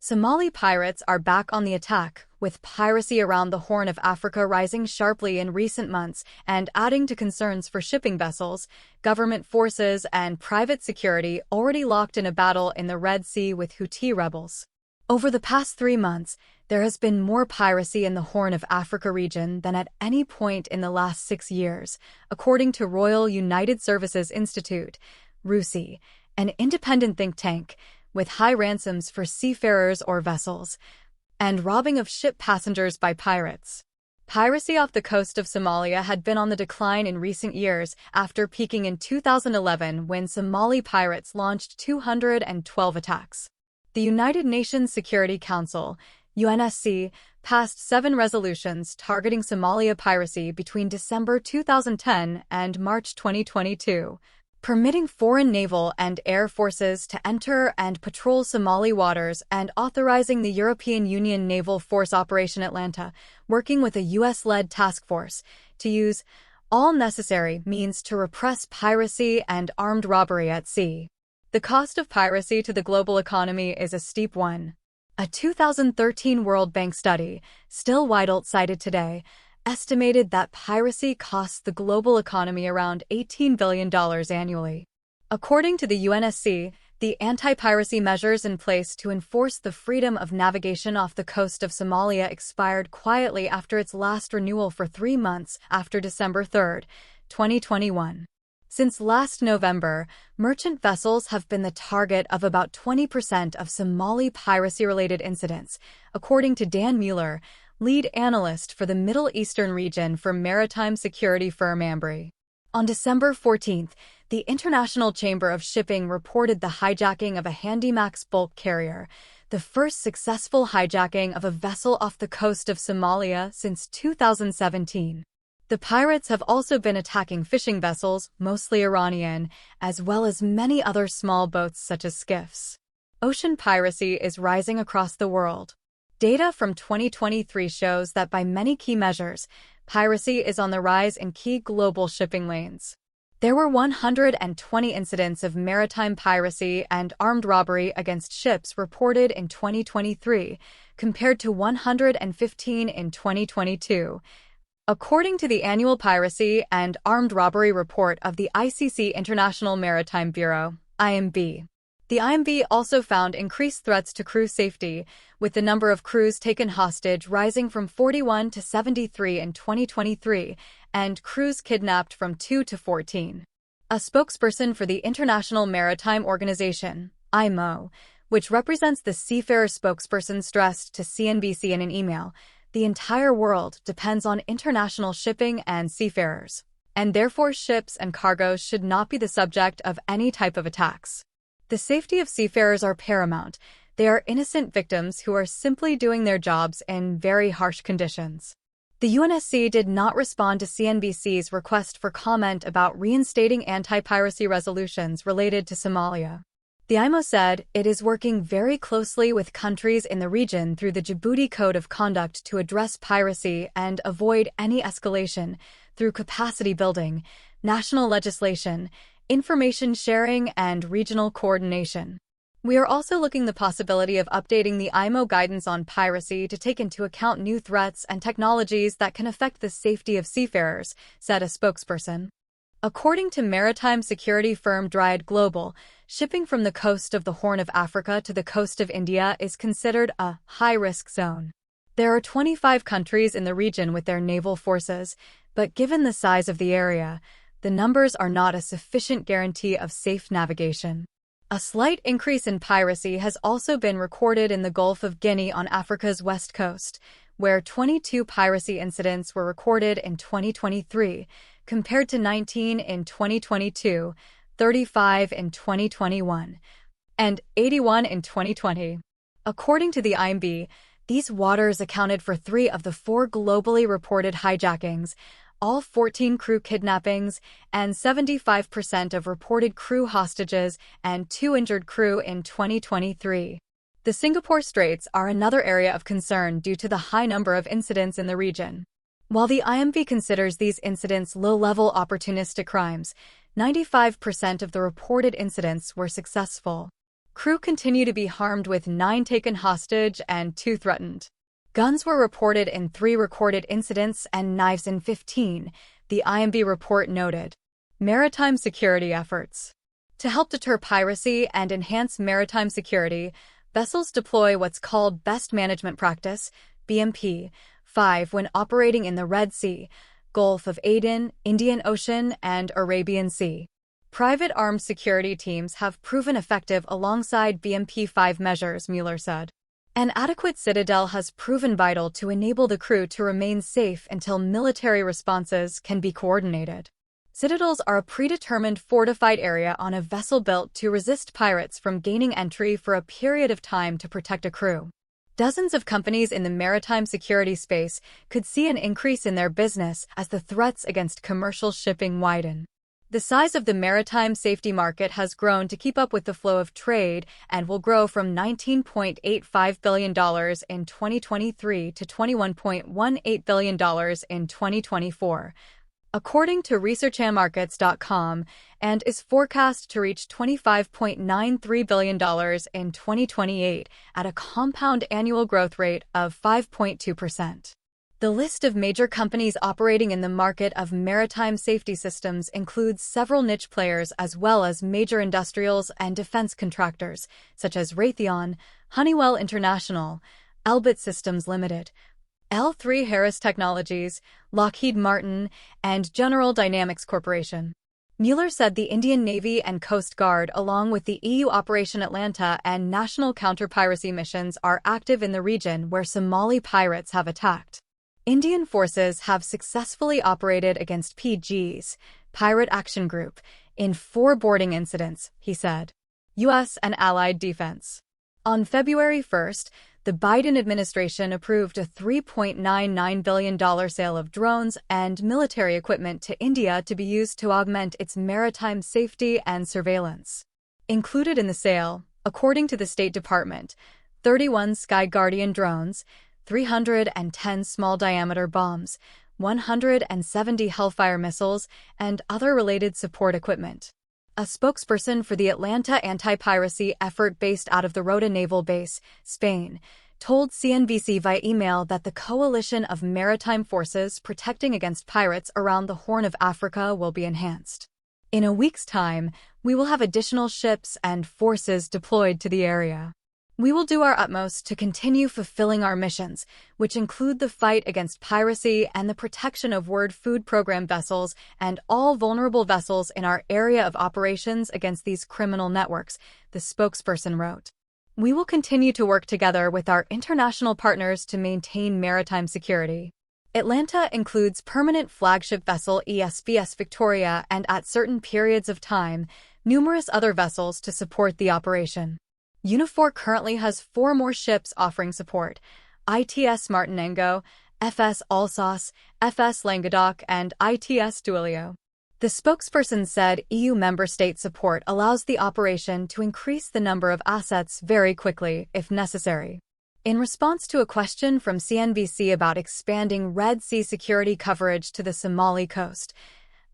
Somali pirates are back on the attack, with piracy around the Horn of Africa rising sharply in recent months and adding to concerns for shipping vessels. Government forces and private security already locked in a battle in the Red Sea with Houthi rebels. Over the past 3 months, there has been more piracy in the Horn of Africa region than at any point in the last 6 years, according to Royal United Services Institute, RUSI, an independent think tank, with high ransoms for seafarers or vessels, and robbing of ship passengers by pirates. Piracy off the coast of Somalia had been on the decline in recent years after peaking in 2011 when Somali pirates launched 212 attacks. The United Nations Security Council, UNSC, passed 7 resolutions targeting Somalia piracy between December 2010 and March 2022, permitting foreign naval and air forces to enter and patrol Somali waters and authorizing the European Union Naval Force Operation Atlanta, working with a US-led task force, to use all necessary means to repress piracy and armed robbery at sea. The cost of piracy to the global economy is a steep one. A 2013 World Bank study, still widely cited today, estimated that piracy costs the global economy around $18 billion annually. According to the UNSC, the anti-piracy measures in place to enforce the freedom of navigation off the coast of Somalia expired quietly after its last renewal for 3 months after December 3, 2021. Since last November, merchant vessels have been the target of about 20% of Somali piracy-related incidents, according to Dan Mueller, lead analyst for the Middle Eastern region for maritime security firm Ambry. On December 14th, the International Chamber of Shipping reported the hijacking of a Handymax bulk carrier, the first successful hijacking of a vessel off the coast of Somalia since 2017. The pirates have also been attacking fishing vessels, mostly Iranian, as well as many other small boats such as skiffs. Ocean piracy is rising across the world. Data from 2023 shows that by many key measures, piracy is on the rise in key global shipping lanes. There were 120 incidents of maritime piracy and armed robbery against ships reported in 2023, compared to 115 in 2022, according to the Annual Piracy and Armed Robbery Report of the ICC International Maritime Bureau, IMB. The IMB also found increased threats to crew safety, with the number of crews taken hostage rising from 41 to 73 in 2023, and crews kidnapped from 2 to 14. A spokesperson for the International Maritime Organization, IMO, which represents the seafarer spokesperson, stressed to CNBC in an email, the entire world depends on international shipping and seafarers, and therefore ships and cargoes should not be the subject of any type of attacks. The safety of seafarers are paramount. They are innocent victims who are simply doing their jobs in very harsh conditions. The UNSC did not respond to CNBC's request for comment about reinstating anti-piracy resolutions related to Somalia. The IMO said it is working very closely with countries in the region through the Djibouti Code of Conduct to address piracy and avoid any escalation through capacity building, national legislation, information sharing, and regional coordination. We are also looking the possibility of updating the IMO guidance on piracy to take into account new threats and technologies that can affect the safety of seafarers, said a spokesperson. According to maritime security firm Dryad Global, shipping from the coast of the Horn of Africa to the coast of India is considered a high-risk zone. There are 25 countries in the region with their naval forces, but given the size of the area, the numbers are not a sufficient guarantee of safe navigation. A slight increase in piracy has also been recorded in the Gulf of Guinea on Africa's west coast, where 22 piracy incidents were recorded in 2023, compared to 19 in 2022, 35 in 2021, and 81 in 2020. According to the IMB, these waters accounted for 3 of the 4 globally reported hijackings, all 14 crew kidnappings, and 75% of reported crew hostages and 2 injured crew in 2023. The Singapore Straits are another area of concern due to the high number of incidents in the region. While the IMB considers these incidents low-level opportunistic crimes, 95% of the reported incidents were successful. Crew continue to be harmed with 9 taken hostage and 2 threatened. Guns were reported in 3 recorded incidents and knives in 15, the IMB report noted. Maritime security efforts. To help deter piracy and enhance maritime security, vessels deploy what's called Best Management Practice, BMP, 5 when operating in the Red Sea, Gulf of Aden, Indian Ocean, and Arabian Sea. Private armed security teams have proven effective alongside BMP-5 measures, Mueller said. An adequate citadel has proven vital to enable the crew to remain safe until military responses can be coordinated. Citadels are a predetermined fortified area on a vessel built to resist pirates from gaining entry for a period of time to protect a crew. Dozens of companies in the maritime security space could see an increase in their business as the threats against commercial shipping widen. The size of the maritime safety market has grown to keep up with the flow of trade and will grow from $19.85 billion in 2023 to $21.18 billion in 2024, according to ResearchAndMarkets.com, and is forecast to reach $25.93 billion in 2028 at a compound annual growth rate of 5.2%. The list of major companies operating in the market of maritime safety systems includes several niche players as well as major industrials and defense contractors, such as Raytheon, Honeywell International, Elbit Systems Limited, L3Harris Technologies, Lockheed Martin, and General Dynamics Corporation. Mueller said the Indian Navy and Coast Guard, along with the EU Operation Atlanta and national counter-piracy missions, are active in the region where Somali pirates have attacked. Indian forces have successfully operated against PG's, Pirate Action Group, in 4 boarding incidents, he said. U.S. and Allied defense. On February 1st, the Biden administration approved a $3.99 billion sale of drones and military equipment to India to be used to augment its maritime safety and surveillance. Included in the sale, according to the State Department, 31 Sky Guardian drones, 310 small-diameter bombs, 170 Hellfire missiles, and other related support equipment. A spokesperson for the Atlanta anti-piracy effort based out of the Rota Naval Base, Spain, told CNBC via email that the coalition of maritime forces protecting against pirates around the Horn of Africa will be enhanced. In a week's time, we will have additional ships and forces deployed to the area. We will do our utmost to continue fulfilling our missions, which include the fight against piracy and the protection of World Food Program vessels and all vulnerable vessels in our area of operations against these criminal networks, the spokesperson wrote. We will continue to work together with our international partners to maintain maritime security. Atlanta includes permanent flagship vessel ESVS Victoria and, at certain periods of time, numerous other vessels to support the operation. Unifor currently has 4 more ships offering support: ITS Martinengo, FS Alsace, FS Languedoc, and ITS Duilio. The spokesperson said EU member state support allows the operation to increase the number of assets very quickly, if necessary. In response to a question from CNBC about expanding Red Sea security coverage to the Somali coast,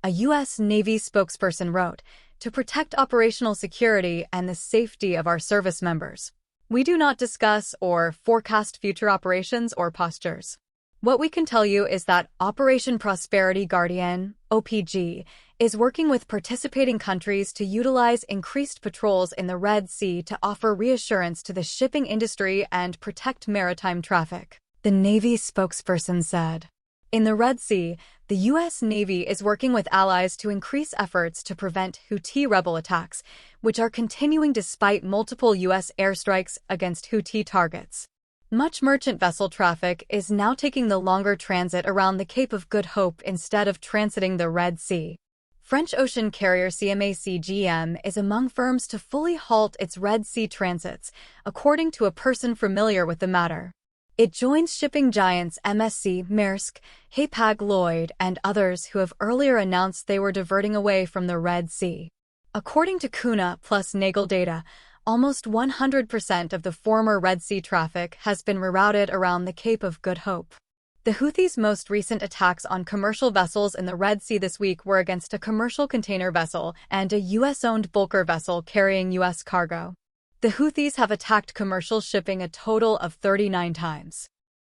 a U.S. Navy spokesperson wrote, "To protect operational security and the safety of our service members, we do not discuss or forecast future operations or postures. What we can tell you is that Operation Prosperity Guardian, OPG, is working with participating countries to utilize increased patrols in the Red Sea to offer reassurance to the shipping industry and protect maritime traffic," the Navy spokesperson said. In the Red Sea, the U.S. Navy is working with allies to increase efforts to prevent Houthi rebel attacks, which are continuing despite multiple U.S. airstrikes against Houthi targets. Much merchant vessel traffic is now taking the longer transit around the Cape of Good Hope instead of transiting the Red Sea. French ocean carrier CMA CGM is among firms to fully halt its Red Sea transits, according to a person familiar with the matter. It joins shipping giants MSC, Maersk, Hapag-Lloyd, and others who have earlier announced they were diverting away from the Red Sea. According to Kuna plus Nagel data, almost 100% of the former Red Sea traffic has been rerouted around the Cape of Good Hope. The Houthis' most recent attacks on commercial vessels in the Red Sea this week were against a commercial container vessel and a U.S.-owned bulker vessel carrying U.S. cargo. The Houthis have attacked commercial shipping a total of 39 times.